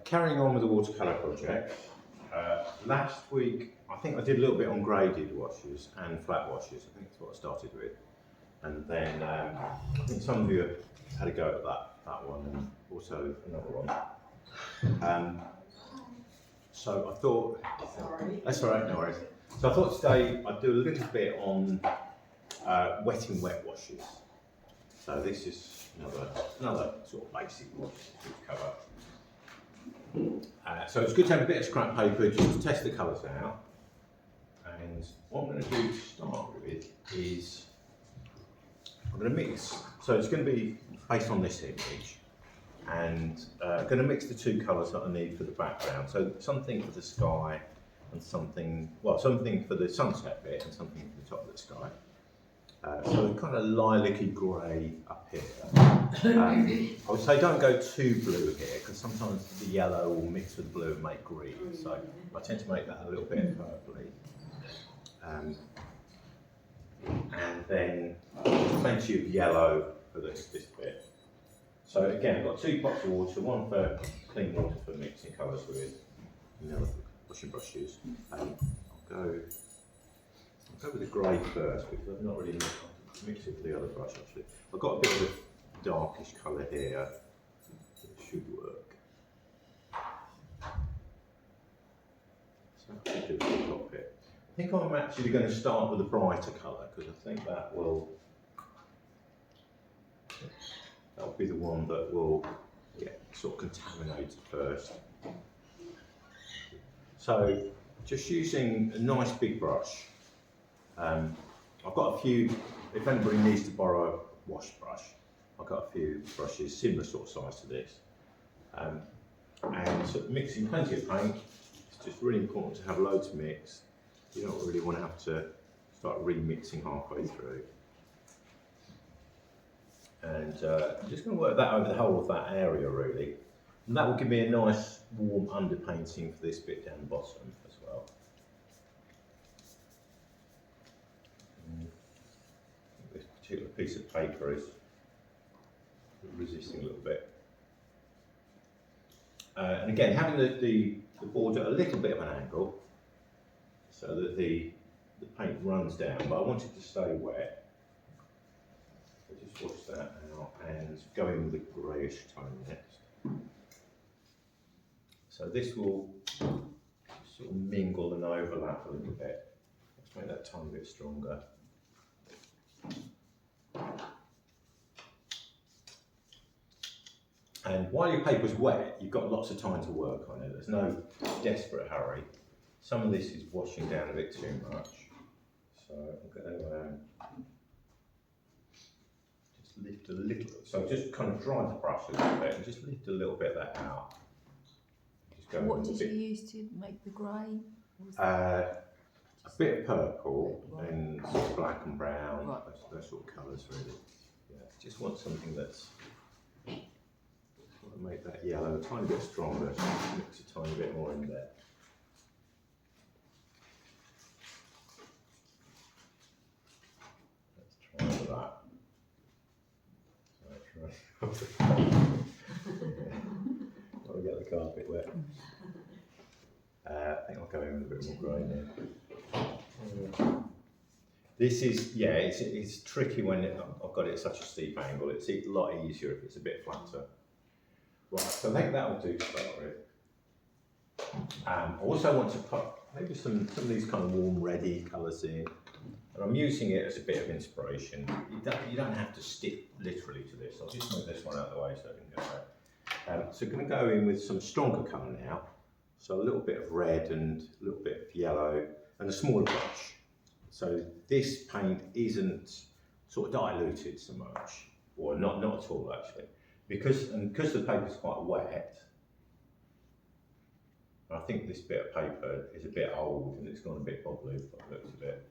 Carrying on with the watercolour project, last week I think I did a little bit on graded washes and flat washes. I think that's what I started with. And then I think some of you had a go at that one and also another one. So I thought, that's all right, no worries. So I thought today I'd do a little bit on wetting wet washes. So this is another sort of basic wash to cover. So it's good to have a bit of scrap paper just to test the colours out. And what I'm going to do to start with is I'm going to mix. So it's going to be based on this image, and I'm going to mix the two colours that I need for the background. So something for the sky and something for the sunset bit and something for the top of the sky. So kind of lilac-y grey up here. I would say don't go too blue here because sometimes the yellow will mix with blue and make green. So I tend to make that a little bit purpley. And then plenty of yellow for this bit. So again, I've got 2 pots of water, one for clean water for mixing colours with, and the other for washing brushes. I'll go with the grey first because I've not really mixed it with the other brush actually. I've got a bit of a darkish colour here, so it should work. So I think it's the top bit. I think I'm actually going to start with a brighter colour because I think that'll be the one that will sort of contaminate it first. So just using a nice big brush. I've got a few, if anybody needs to borrow a wash brush, I've got a few brushes similar sort of size to this. And so mixing plenty of paint, it's just really important to have loads mixed. You don't really want to have to start remixing halfway through. And I'm just going to work that over the whole of that area really. And that will give me a nice warm underpainting for this bit down the bottom as well. This particular piece of paper is resisting a little bit. And again, having the border a little bit of an angle so that the paint runs down, but I want it to stay wet. So just wash that out and go in with a greyish tone next. So this will sort of mingle and overlap a little bit. Let's make that tiny bit stronger. And while your paper's wet, you've got lots of time to work on it. There's no desperate hurry. Some of this is washing down a bit too much. So I'm going to just lift a little. So just kind of dry the brush a little bit and just lift a little bit of that out. What did you use to make the grey? A bit of purple and sort of black and brown, right. those sort of colours really. Yeah, just want something that's, want to make that yellow a tiny bit stronger, so mix a tiny bit more in there. Let's try that. Got to get the carpet wet. I think I'll go in with a bit more grey now. This is, it's tricky when I've got it at such a steep angle. It's a lot easier if it's a bit flatter. Right, so I think that will do to start with. I also want to put maybe some of these kind of warm reddy colours in. And I'm using it as a bit of inspiration. You don't have to stick literally to this. I'll just move this one out of the way so I can go there. So I'm going to go in with some stronger colour now. So a little bit of red and a little bit of yellow and a smaller brush. So this paint isn't sort of diluted so much, or not at all actually. Because the paper's quite wet, I think this bit of paper is a bit old and it's gone a bit bobbly, but it looks a bit.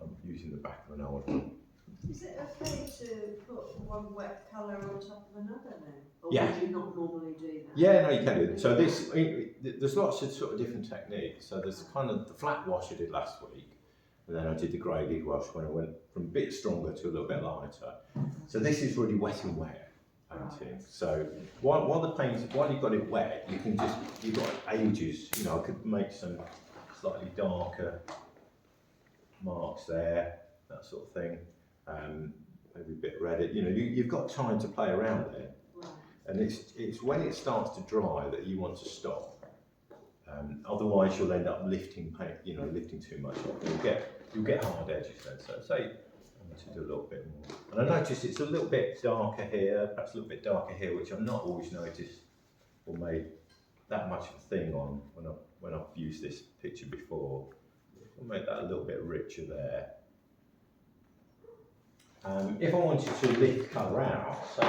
I'm using the back of an old one. Is it okay to put one wet colour on top of another then? Or Yeah. would you not normally do that? Yeah, no, you can do. So there's lots of sort of different techniques. So there's kind of the flat wash I did last week, and then I did the graded wash when I went from a bit stronger to a little bit lighter. So this is really wet and wet. painting. So while you've got it wet, you've got ages. You know, I could make some slightly darker marks there, that sort of thing. Maybe a bit red. You know, you've got time to play around there. Right. And it's when it starts to dry that you want to stop. Otherwise, you'll end up lifting paint. You know, lifting too much off. You'll get hard edges then. So say I want to do a little bit more. And I notice it's a little bit darker here, perhaps a little bit darker here, which I've not always noticed or made that much of a thing on when I've used this picture before. I'll make that a little bit richer there. If I wanted to lift colour out, say,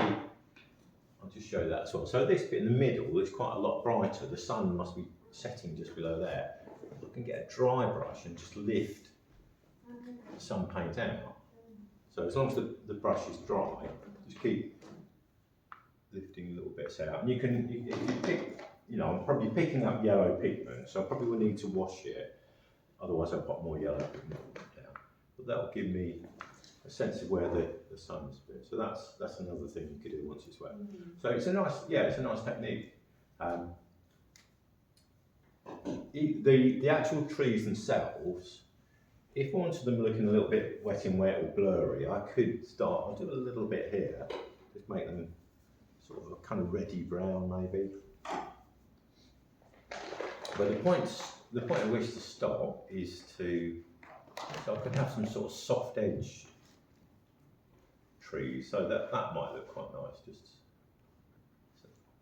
I'll just show you that as well. So this bit in the middle is quite a lot brighter. The sun must be setting just below there. I can get a dry brush and just lift some paint out. So as long as the brush is dry, just keep lifting little bits out. And if you pick, you know, I'm probably picking up yellow pigment, so I probably will need to wash it. Otherwise I'll put more yellow pigment down. But that'll give me a sense of where the sun's been. So that's another thing you could do once it's wet. So it's a nice technique. The actual trees themselves, if I wanted them looking a little bit wet or blurry, I could I'll do a little bit here, just make them sort of a kind of reddy brown maybe. But the point I wish to stop is so I could have some sort of soft edged trees, so that might look quite nice, just,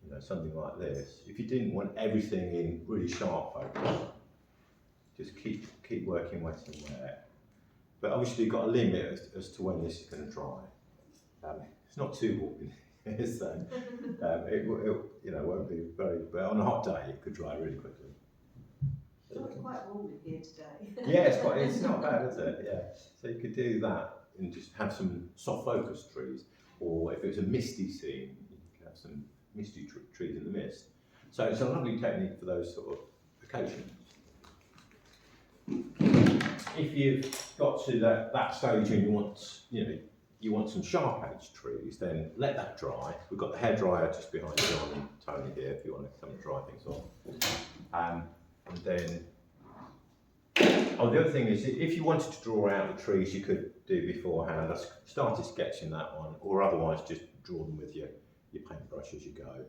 you know, something like this. If you didn't want everything in really sharp focus, just keep working wet and wet. But obviously you've got a limit as to when this is going to dry. It's not too warm, so it you know, won't be but on a hot day it could dry really quickly. It's quite warm in here today. Yeah, it's not bad, is it? Yeah. So you could do that and just have some soft focus trees, or if it was a misty scene, you could have some misty trees in the mist. So it's a lovely technique for those sort of occasions. If you've got to that stage and you want some sharp edged trees, then let that dry. We've got the hairdryer just behind John and Tony here if you want to come and dry things off. And then, the other thing is, if you wanted to draw out the trees, you could do beforehand. I started sketching that one, or otherwise just draw them with your paintbrush as you go.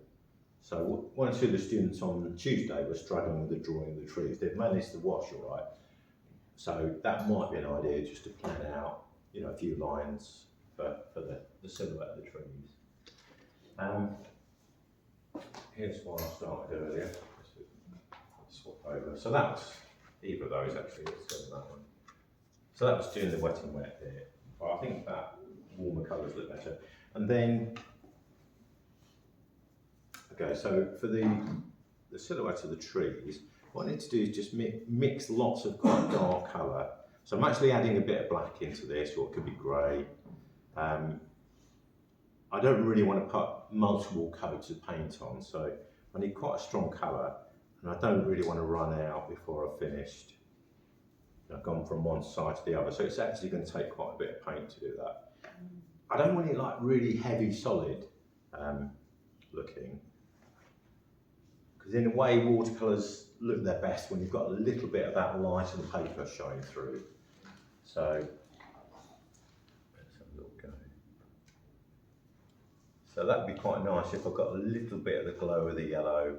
So one or two of the students on Tuesday were struggling with the drawing of the trees. They've managed to wash all right. So that might be an idea, just to plan out, you know, a few lines for the silhouette of the trees. Here's one I started earlier. Swap over. So that was either of those actually. Let's go with that one. So that was doing the wet and wet here. But I think that warmer colours look better. And then, okay, so for the silhouette of the trees, what I need to do is just mix lots of quite dark colour. So I'm actually adding a bit of black into this, or it could be grey. I don't really want to put multiple coats of paint on, so I need quite a strong colour, and I don't really want to run out before I've finished. I've gone from one side to the other, so it's actually going to take quite a bit of paint to do that. I don't want it like really heavy solid looking, because in a way watercolours look their best when you've got a little bit of that light of the paper showing through. So let's have a little go. So that would be quite nice if I've got a little bit of the glow of the yellow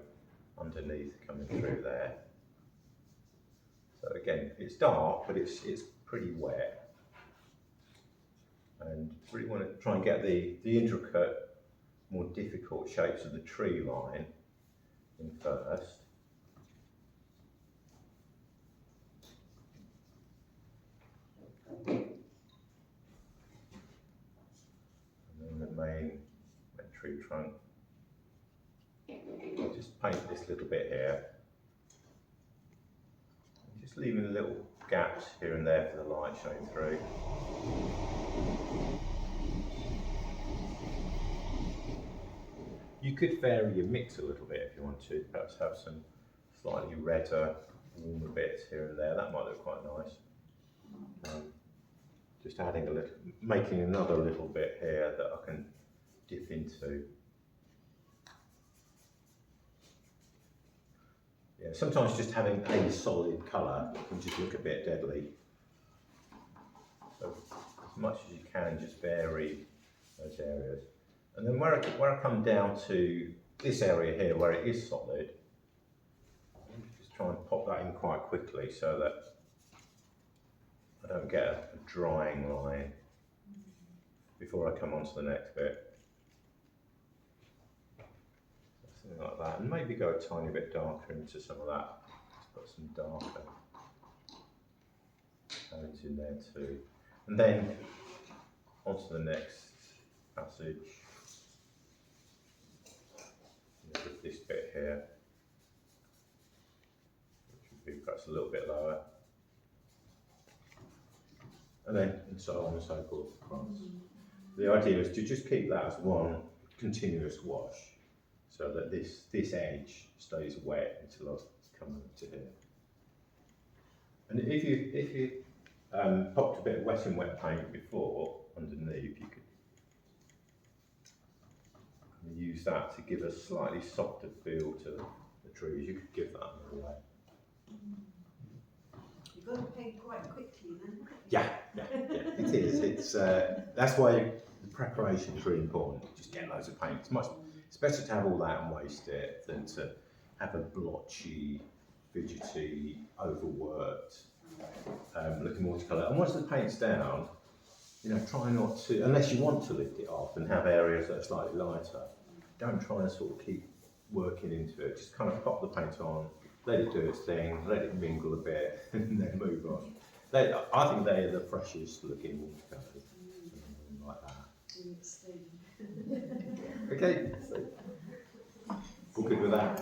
underneath coming through there. So again, it's dark, but it's pretty wet. And really want to try and get the intricate, more difficult shapes of the tree line in first. And then the main tree trunk. I'll just paint this little bit here. Just leaving little gaps here and there for the light showing through. You could vary your mix a little bit if you want to, perhaps have some slightly redder, warmer bits here and there. That might look quite nice. Just adding a little, making another little bit here that I can dip into Yeah, sometimes just having a solid colour can just look a bit deadly. So as much as you can, just vary those areas. And then where I come down to this area here where it is solid, just try and pop that in quite quickly so that I don't get a drying line before I come on to the next bit. Something like that, and maybe go a tiny bit darker into some of that. Just put some darker tones in there too. And then onto the next passage. This bit here, which would be perhaps a little bit lower. And then and so on and so forth across. The idea is to just keep that as one continuous wash, so that this edge stays wet until I've come to here. And if you popped a bit of wet and wet paint before underneath, you could use that to give a slightly softer feel to the trees. You could give that another way. You've got to paint quite quickly then. Yeah, it is. It's that's why the preparation is really important. Just get loads of paint. It's better to have all that and waste it than to have a blotchy, fidgety, overworked looking watercolour. And once the paint's down, try not to, unless you want to lift it off and have areas that are slightly lighter. Don't try and sort of keep working into it. Just kind of pop the paint on, let it do its thing, let it mingle a bit, and then move on. I think they are the freshest looking watercolours, like that. Okay, so, all good with that.